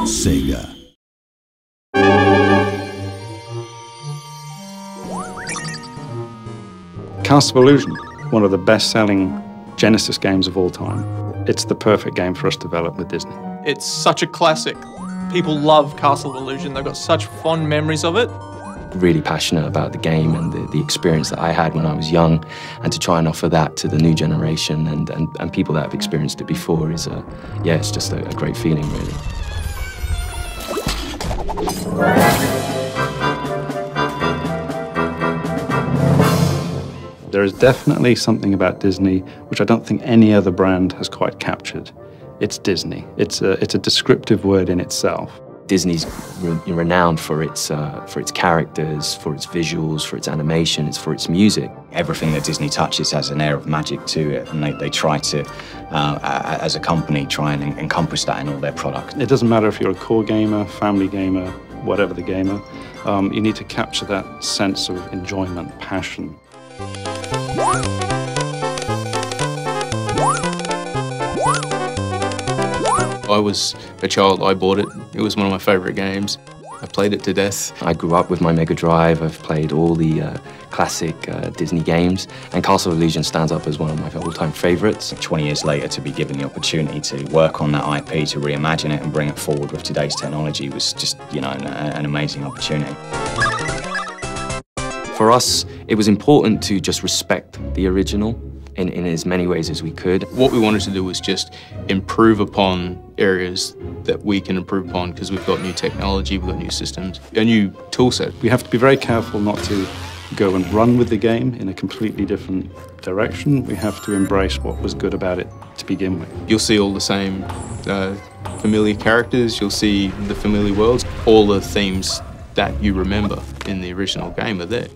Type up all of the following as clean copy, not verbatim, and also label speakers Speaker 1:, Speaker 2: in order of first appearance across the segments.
Speaker 1: Sega.
Speaker 2: Castle of Illusion, one of the best-selling Genesis games of all time. It's the perfect game for us to develop with Disney.
Speaker 3: It's such a classic. People love Castle of Illusion. They've got such fond memories of it.
Speaker 4: Really passionate about the game and the experience that I had when I was young, and to try and offer that to the new generation and people that have experienced it before is, yeah, it's just a great feeling, really.
Speaker 2: There is definitely something about Disney which I don't think any other brand has quite captured. It's Disney. It's a descriptive word in itself.
Speaker 4: Disney's renowned for its characters, for its visuals, for its animation, for its music.
Speaker 5: Everything that Disney touches has an air of magic to it, and they try to, as a company, try and encompass that in all their products.
Speaker 2: It doesn't matter if you're a core gamer, family gamer, whatever the gamer, you need to capture that sense of enjoyment, passion.
Speaker 6: I was a child, I bought it. It was one of my favourite games. I played it to death.
Speaker 4: I grew up with my Mega Drive. I've played all the classic Disney games, and Castle of Illusion stands up as one of my all-time favourites.
Speaker 5: 20 years later, to be given the opportunity to work on that IP, to reimagine it and bring it forward with today's technology was just, you know, an amazing opportunity.
Speaker 4: For us, it was important to just respect the original in as many ways as we could.
Speaker 6: What we wanted to do was just improve upon areas that we can improve upon, because we've got new technology, we've got new systems, a new tool set.
Speaker 2: We have to be very careful not to go and run with the game in a completely different direction. We have to embrace what was good about it to begin with.
Speaker 6: You'll see all the same familiar characters, you'll see the familiar worlds, all the themes that you remember in the original game are there.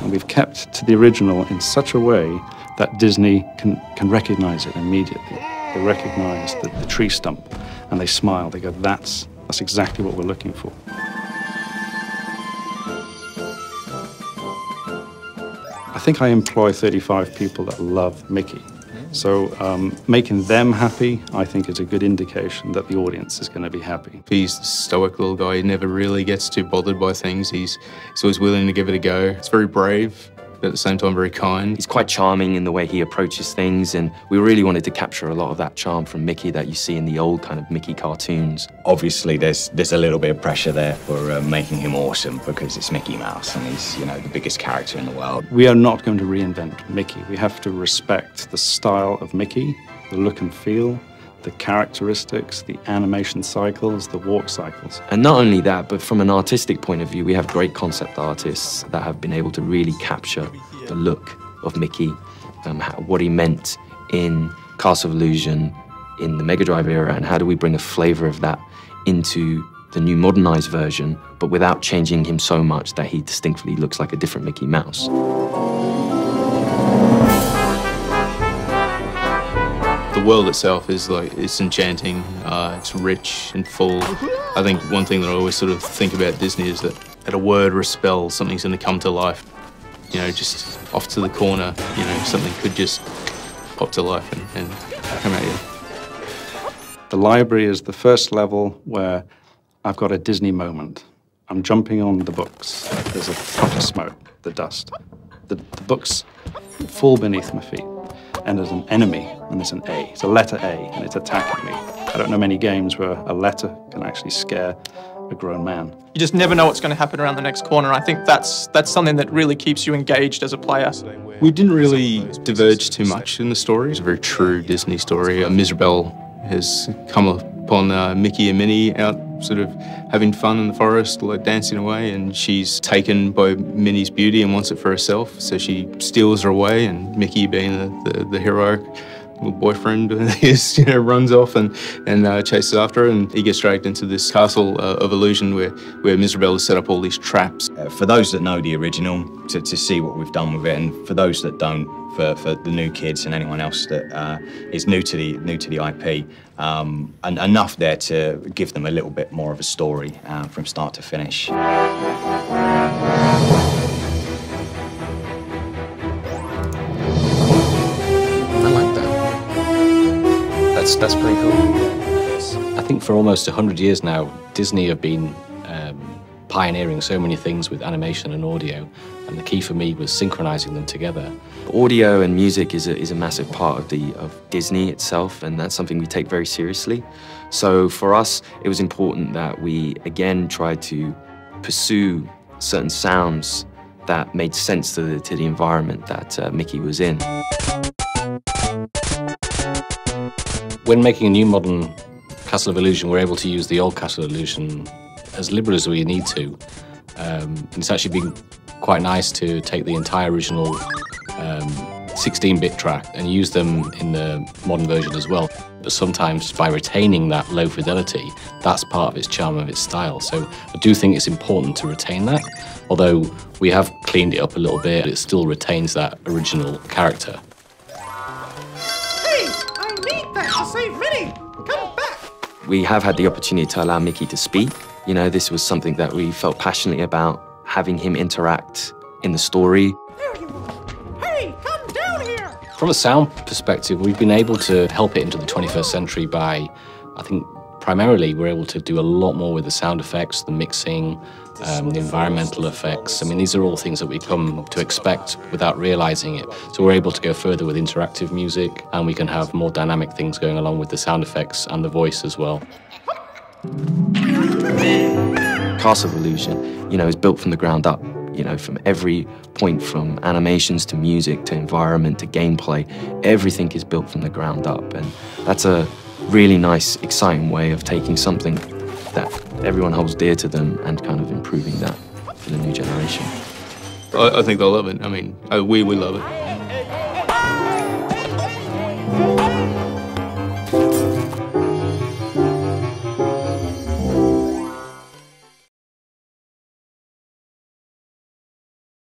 Speaker 2: And we've kept to the original in such a way that Disney can recognize it immediately. They recognize the tree stump and they smile. They go, that's exactly what we're looking for. I think I employ 35 people that love Mickey. So making them happy, I think, is a good indication that the audience is going to be happy.
Speaker 6: He's a stoic little guy. He never really gets too bothered by things. He's always willing to give it a go. It's very brave, but at the same time very kind.
Speaker 4: He's quite charming in the way he approaches things, and we really wanted to capture a lot of that charm from Mickey that you see in the old kind of Mickey cartoons.
Speaker 5: Obviously, there's a little bit of pressure there for making him awesome, because it's Mickey Mouse and he's, you know, the biggest character in the world.
Speaker 2: We are not going to reinvent Mickey. We have to respect the style of Mickey, the look and feel, the characteristics, the animation cycles, the walk cycles.
Speaker 4: And not only that, but from an artistic point of view, we have great concept artists that have been able to really capture the look of Mickey, what he meant in Castle of Illusion, in the Mega Drive era, and how do we bring a flavour of that into the new modernized version, but without changing him so much that he distinctly looks like a different Mickey Mouse.
Speaker 6: The world itself is it's enchanting, it's rich and full. I think one thing that I always sort of think about Disney is that at a word or a spell, something's going to come to life. You know, just off to the corner, you know, something could just pop to life and come at you.
Speaker 2: The library is the first level where I've got a Disney moment. I'm jumping on the books. There's a puff of smoke, the dust. The books fall beneath my feet. And there's an enemy, and there's an A. It's a letter A, and it's attacking me. I don't know many games where a letter can actually scare a grown man.
Speaker 3: You just never know what's going to happen around the next corner. I think that's something that really keeps you engaged as a player.
Speaker 6: We didn't really diverge too much in the story. It's a very true Disney story. Mizrabel has come upon Mickey and Minnie out sort of having fun in the forest, like dancing away, and she's taken by Minnie's beauty and wants it for herself, so she steals her away, and Mickey, being the heroic little boyfriend, is, you know, runs off and chases after her, and he gets dragged into this castle of illusion where Mizrabel has set up all these traps.
Speaker 5: For those that know the original, to see what we've done with it, and for those that don't, for the new kids and anyone else that is new to the IP, and enough there to give them a little bit more of a story from start to finish.
Speaker 4: I like that. That's pretty cool.
Speaker 1: think for almost 100 years now, Disney have been pioneering so many things with animation and audio, and the key for me was synchronizing them together.
Speaker 4: Audio and music is a massive part of Disney itself, and that's something we take very seriously. So for us, it was important that we again tried to pursue certain sounds that made sense to the environment that Mickey was in.
Speaker 1: When making a new modern Castle of Illusion, we're able to use the old Castle of Illusion as liberal as we need to. And it's actually been quite nice to take the entire original 16-bit track and use them in the modern version as well. But sometimes by retaining that low fidelity, that's part of its charm and its style. So I do think it's important to retain that. Although we have cleaned it up a little bit, it still retains that original character.
Speaker 7: Hey, I need that to save Minnie! Come back!
Speaker 4: We have had the opportunity to allow Mickey to speak. You know, this was something that we felt passionately about, having him interact in the story.
Speaker 7: There you are! Hey, come down here!
Speaker 1: From a sound perspective, we've been able to help it into the 21st century by, I think, primarily we're able to do a lot more with the sound effects, the mixing, the environmental effects. I mean, these are all things that we come to expect without realizing it. So we're able to go further with interactive music, and we can have more dynamic things going along with the sound effects and the voice as well.
Speaker 4: Castle of Illusion, you know, is built from the ground up. You know, from every point, from animations to music to environment to gameplay, everything is built from the ground up, and that's a really nice, exciting way of taking something that everyone holds dear to them and kind of improving that for the new generation.
Speaker 6: I think they'll love it. I mean, we love it.